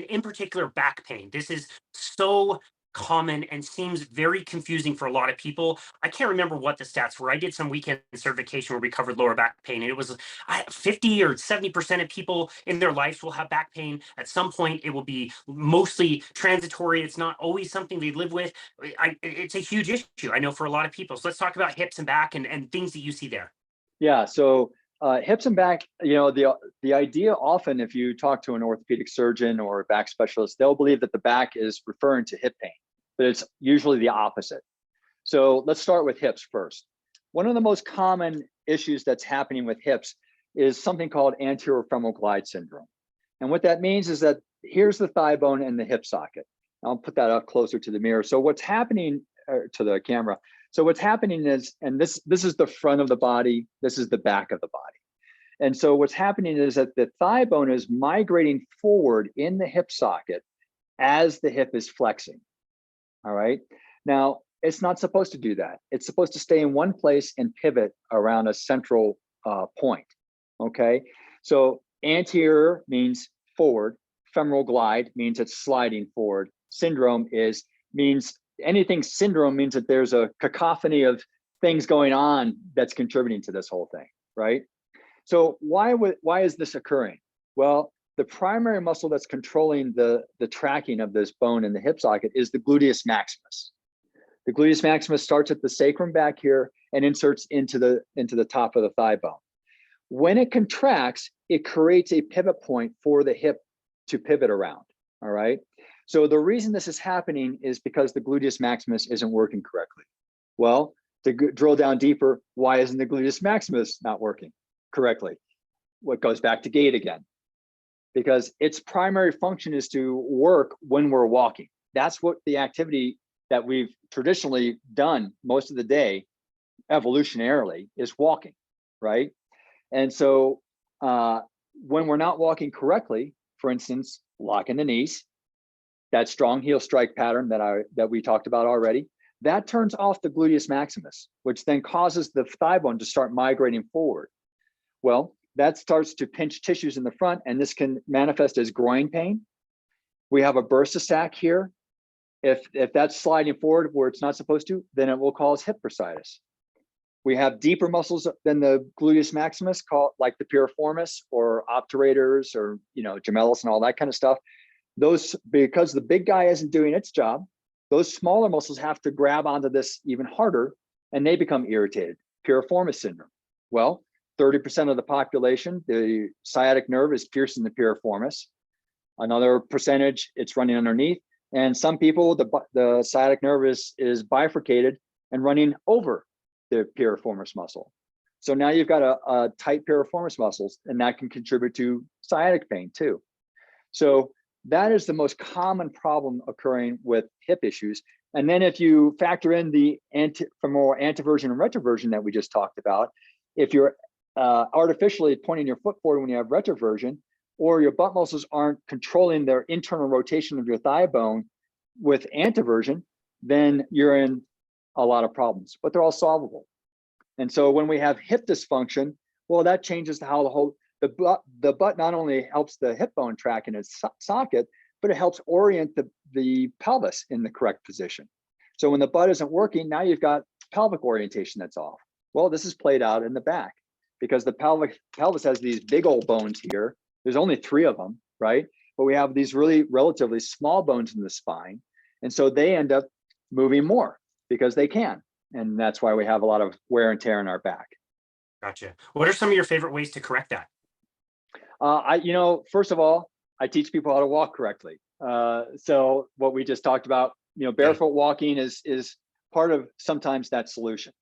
in particular back pain. This is so common and seems very confusing for a lot of people. I can't remember what the stats were. I did some weekend certification where we covered lower back pain, and it was 50 or 70% of people in their lives will have back pain at some point. It will be mostly transitory. It's not always something they live with. It's a huge issue, I know, for a lot of people. So let's talk about hips and back and things that you see there. Yeah, so hips and back, the idea often, if you talk to an orthopedic surgeon or a back specialist, they'll believe that the back is referring to hip pain, but it's usually the opposite. So let's start with hips first. One of the most common issues that's happening with hips is something called anterior femoral glide syndrome. And what that means is that here's the thigh bone and the hip socket. I'll put that up closer to the mirror. So what's happening to the camera? So what's happening is, and this is the front of the body, this is the back of the body. And so what's happening is that the thigh bone is migrating forward in the hip socket as the hip is flexing. All right. Now, it's not supposed to do that. It's supposed to stay in one place and pivot around a central point. Okay. So anterior means forward. Femoral glide means it's sliding forward. Syndrome means anything syndrome means that there's a cacophony of things going on that's contributing to this whole thing, right? So why is this occurring? Well, the primary muscle that's controlling the tracking of this bone in the hip socket is the gluteus maximus. The gluteus maximus starts at the sacrum back here and inserts into the top of the thigh bone. When it contracts, it creates a pivot point for the hip to pivot around, all right? So the reason this is happening is because the gluteus maximus isn't working correctly. Well, to drill down deeper, why isn't the gluteus maximus not working correctly? What goes back to gait again, because its primary function is to work when we're walking. That's what the activity that we've traditionally done most of the day, evolutionarily, is walking, right? And so when we're not walking correctly, for instance, locking the knees, that strong heel strike pattern that we talked about already, that turns off the gluteus maximus, which then causes the thigh bone to start migrating forward. Well, that starts to pinch tissues in the front, and this can manifest as groin pain. We have a bursa sac here. If that's sliding forward where it's not supposed to, then it will cause hip bursitis. We have deeper muscles than the gluteus maximus, called like the piriformis or obturators or gemellus and all that kind of stuff. Those, because the big guy isn't doing its job, those smaller muscles have to grab onto this even harder, and they become irritated. Piriformis syndrome. Well, 30% of the population, the sciatic nerve is piercing the piriformis. Another percentage, it's running underneath. And some people, the sciatic nerve is bifurcated and running over the piriformis muscle. So now you've got a tight piriformis muscles, and that can contribute to sciatic pain too. So that is the most common problem occurring with hip issues. And then if you factor in the femoral anteversion and retroversion that we just talked about, if you're artificially pointing your foot forward when you have retroversion, or your butt muscles aren't controlling their internal rotation of your thigh bone with anteversion, then you're in a lot of problems, but they're all solvable. And so when we have hip dysfunction, well, that changes how the butt not only helps the hip bone track in its socket, but it helps orient the pelvis in the correct position. So when the butt isn't working, now you've got pelvic orientation that's off. Well, this is played out in the back because the pelvis has these big old bones here. There's only 3 of them, right? But we have these really relatively small bones in the spine. And so they end up moving more because they can. And that's why we have a lot of wear and tear in our back. Gotcha. What are some of your favorite ways to correct that? First of all, I teach people how to walk correctly. So what we just talked about, barefoot walking is part of sometimes that solution.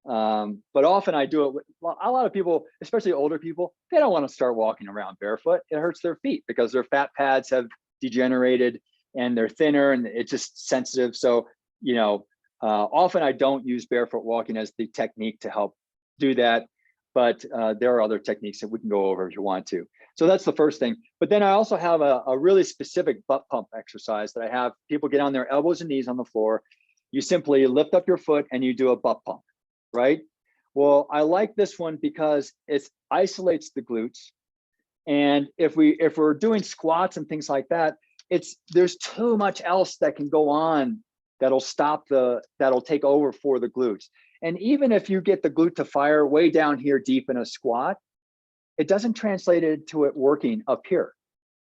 But often I do it with a lot of people, especially older people. They don't want to start walking around barefoot. It hurts their feet because their fat pads have degenerated and they're thinner and it's just sensitive. So, often I don't use barefoot walking as the technique to help do that. But there are other techniques that we can go over if you want to. So that's the first thing. But then I also have a really specific butt pump exercise that I have people get on their elbows and knees on the floor. You simply lift up your foot and you do a butt pump, right? Well, I like this one because it isolates the glutes. And if we're doing squats and things like that, there's too much else that can go on that'll take over for the glutes. And even if you get the glute to fire way down here deep in a squat, it doesn't translate into it working up here.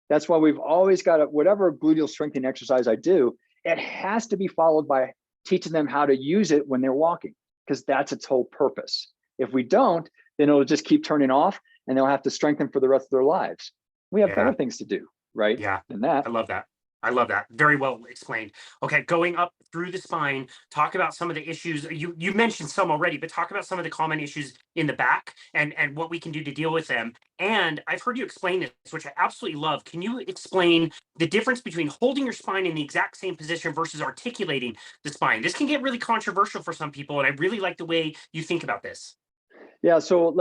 That's why we've always got to, whatever gluteal strengthening exercise I do, it has to be followed by teaching them how to use it when they're walking, because that's its whole purpose. If we don't, then it'll just keep turning off and they'll have to strengthen for the rest of their lives. We have better things to do, right? Yeah. Than that. I love that. I love that. Very well explained. Okay, going up through the spine, talk about some of the issues. You mentioned some already, but talk about some of the common issues in the back and what we can do to deal with them. And I've heard you explain this, which I absolutely love. Can you explain the difference between holding your spine in the exact same position versus articulating the spine? This can get really controversial for some people, and I really like the way you think about this. Yeah, so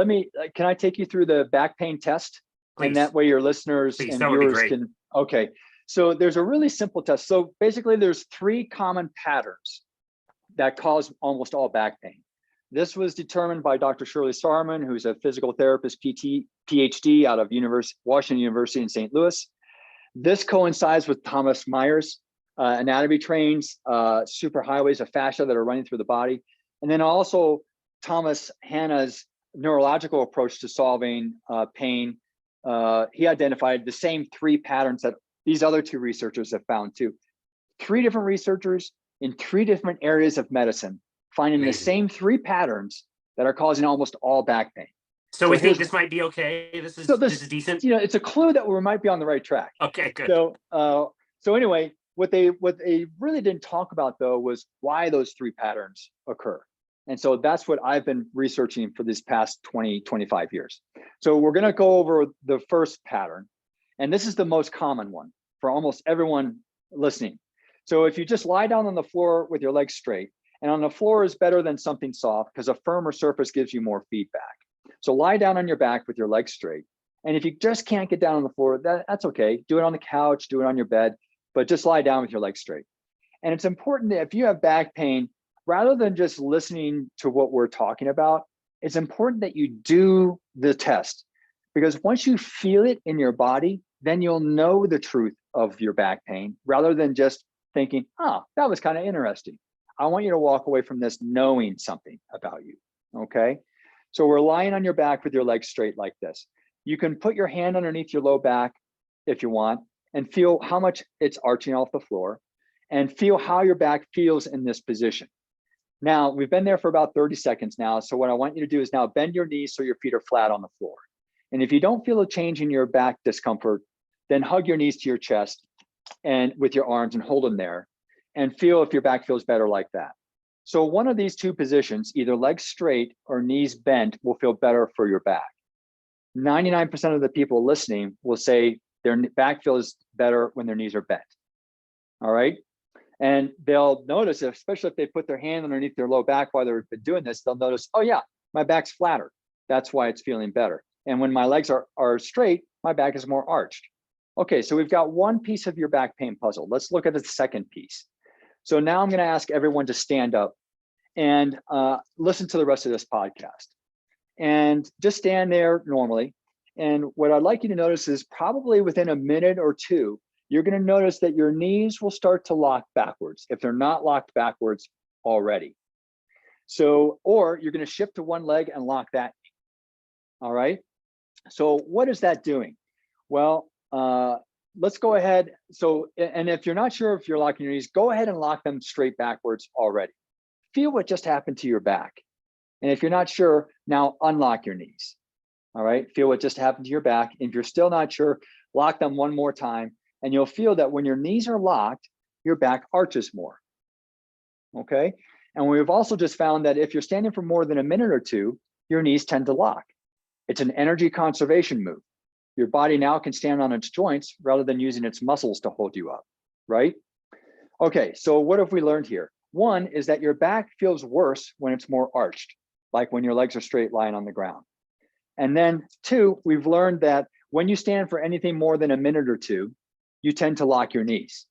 can I take you through the back pain test? Please. And that way your listeners Please, and that would be viewers great. can, okay. So there's a really simple test. So basically there's 3 common patterns that cause almost all back pain. This was determined by Dr. Shirley Sarman, who's a physical therapist, PhD out of Washington University in St. Louis. This coincides with Thomas Myers' anatomy trains, superhighways of fascia that are running through the body. And then also Thomas Hanna's neurological approach to solving pain. He identified the same 3 patterns that these other 2 researchers have found too. 3 different researchers in 3 different areas of medicine finding Amazing. the same 3 patterns that are causing almost all back pain. So we think this might be okay. This is decent. You know, it's a clue that we might be on the right track. Okay, good. So anyway, what they really didn't talk about though was why those 3 patterns occur. And so that's what I've been researching for these past 20, 25 years. So we're going to go over the first pattern. And this is the most common one for almost everyone listening. So if you just lie down on the floor with your legs straight, and on the floor is better than something soft because a firmer surface gives you more feedback. So lie down on your back with your legs straight. And if you just can't get down on the floor, that's okay. Do it on the couch, do it on your bed, but just lie down with your legs straight. And it's important that if you have back pain, rather than just listening to what we're talking about, it's important that you do the test, because once you feel it in your body, then you'll know the truth of your back pain rather than just thinking, oh, that was kind of interesting. I want you to walk away from this knowing something about you, okay? So we're lying on your back with your legs straight like this. You can put your hand underneath your low back if you want and feel how much it's arching off the floor and feel how your back feels in this position. Now, we've been there for about 30 seconds now. So what I want you to do is now bend your knees so your feet are flat on the floor. And if you don't feel a change in your back discomfort, then hug your knees to your chest and with your arms and hold them there and feel if your back feels better like that. So one of these 2 positions, either legs straight or knees bent, will feel better for your back. 99% of the people listening will say their back feels better when their knees are bent. All right. And they'll notice, especially if they put their hand underneath their low back while they've been doing this, they'll notice, oh yeah, my back's flatter. That's why it's feeling better. And when my legs are straight, my back is more arched. Okay, so we've got one piece of your back pain puzzle. Let's look at the second piece. So now I'm going to ask everyone to stand up and listen to the rest of this podcast. And just stand there normally. And what I'd like you to notice is probably within a minute or 2, you're going to notice that your knees will start to lock backwards if they're not locked backwards already. So, or you're going to shift to one leg and lock that knee. All right. So what is that doing? Well, let's go ahead. So, and if you're not sure if you're locking your knees, go ahead and lock them straight backwards already. Feel what just happened to your back. And if you're not sure, now unlock your knees. All right. Feel what just happened to your back. If you're still not sure, lock them one more time. And you'll feel that when your knees are locked, your back arches more. Okay. And we've also just found that if you're standing for more than a minute or 2, your knees tend to lock. It's an energy conservation move. Your body now can stand on its joints rather than using its muscles to hold you up, right? Okay, so what have we learned here? One is that your back feels worse when it's more arched, like when your legs are straight lying on the ground. And then 2, we've learned that when you stand for anything more than a minute or 2, you tend to lock your knees.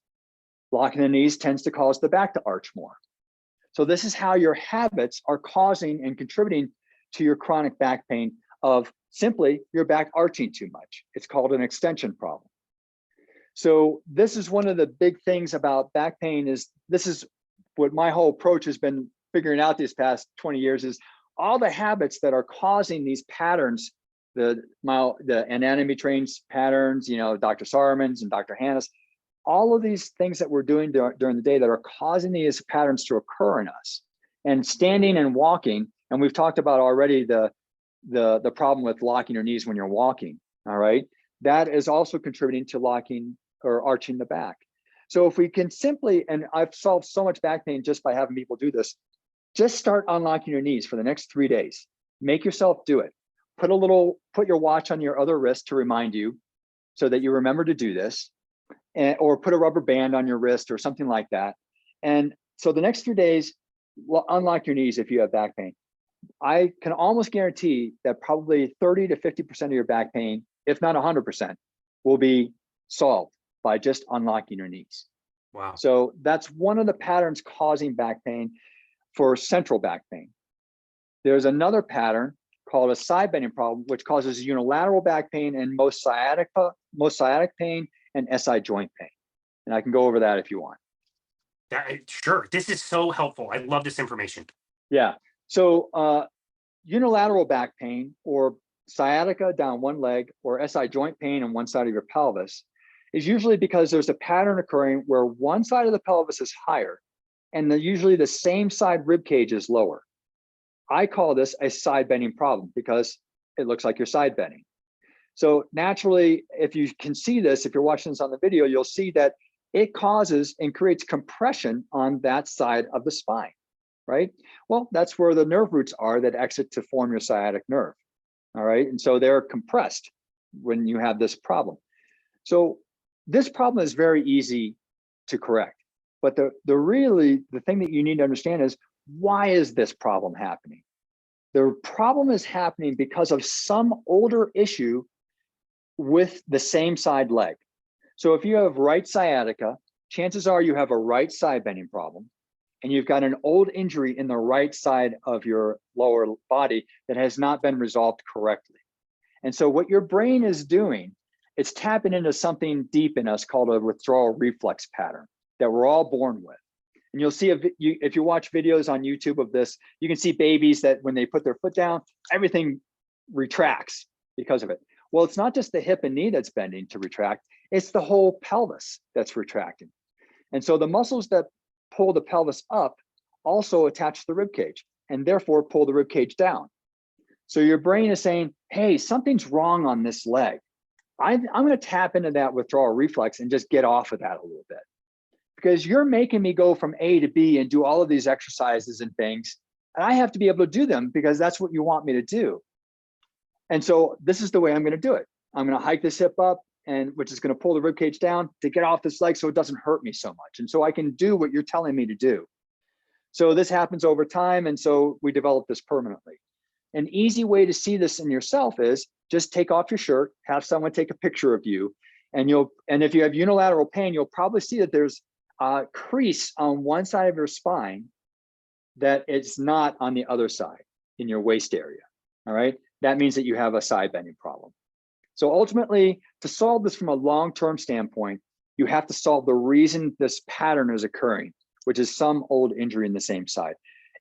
Locking the knees tends to cause the back to arch more. So this is how your habits are causing and contributing to your chronic back pain of simply your back arching too much. It's called an extension problem. So this is one of the big things about back pain is this is what my whole approach has been figuring out these past 20 years is all the habits that are causing these patterns, the anatomy trains patterns, you know, Dr. Sarman's and Dr. Hanna's, all of these things that we're doing during the day that are causing these patterns to occur in us. And standing and walking, and we've talked about already the problem with locking your knees when you're walking, all right? That is also contributing to locking or arching the back. So if we can simply, and I've solved so much back pain just by having people do this, just start unlocking your knees for the next 3 days. Make yourself do it. Put your watch on your other wrist to remind you so that you remember to do this, or put a rubber band on your wrist or something like that. And so the next 3 days, unlock your knees if you have back pain. I can almost guarantee that probably 30 to 50% of your back pain, if not 100%, will be solved by just unlocking your knees. Wow. So that's one of the patterns causing back pain for central back pain. There's another pattern called a side bending problem, which causes unilateral back pain and most sciatic pain and SI joint pain. And I can go over that if you want. Sure. This is so helpful. I love this information. Yeah. So unilateral back pain or sciatica down one leg or SI joint pain on one side of your pelvis is usually because there's a pattern occurring where one side of the pelvis is higher and usually the same side rib cage is lower. I call this a side bending problem because it looks like you're side bending. So naturally, if you can see this, if you're watching this on the video, you'll see that it causes and creates compression on that side of the spine, right? Well, that's where the nerve roots are that exit to form your sciatic nerve, all right? And so they're compressed when you have this problem. So this problem is very easy to correct. But the thing that you need to understand is, why is this problem happening? The problem is happening because of some older issue with the same side leg. So if you have right sciatica, chances are you have a right side bending problem, and you've got an old injury in the right side of your lower body that has not been resolved correctly. And so what your brain is doing, it's tapping into something deep in us called a withdrawal reflex pattern that we're all born with. And you'll see if you watch videos on YouTube of this, you can see babies that when they put their foot down, everything retracts because of it. Well, it's not just the hip and knee that's bending to retract, it's the whole pelvis that's retracting. And so the muscles that pull the pelvis up also attach to the rib cage and therefore pull the rib cage down. So your brain is saying, hey, something's wrong on this leg. I'm going to tap into that withdrawal reflex and just get off of that a little bit. Because you're making me go from A to B and do all of these exercises and things, and I have to be able to do them because that's what you want me to do. And so this is the way I'm going to do it. I'm going to hike this hip up, and which is going to pull the rib cage down to get off this leg so it doesn't hurt me so much. And so I can do what you're telling me to do. So this happens over time, and so we develop this permanently. An easy way to see this in yourself is just take off your shirt, have someone take a picture of you, and if you have unilateral pain, you'll probably see that there's a crease on one side of your spine that it's not on the other side in your waist area, all right? That means that you have a side bending problem. So ultimately, to solve this from a long-term standpoint, you have to solve the reason this pattern is occurring, which is some old injury in the same side.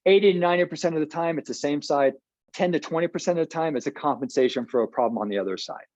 80 to 90% of the time, it's the same side. 10 to 20% of the time, it's a compensation for a problem on the other side.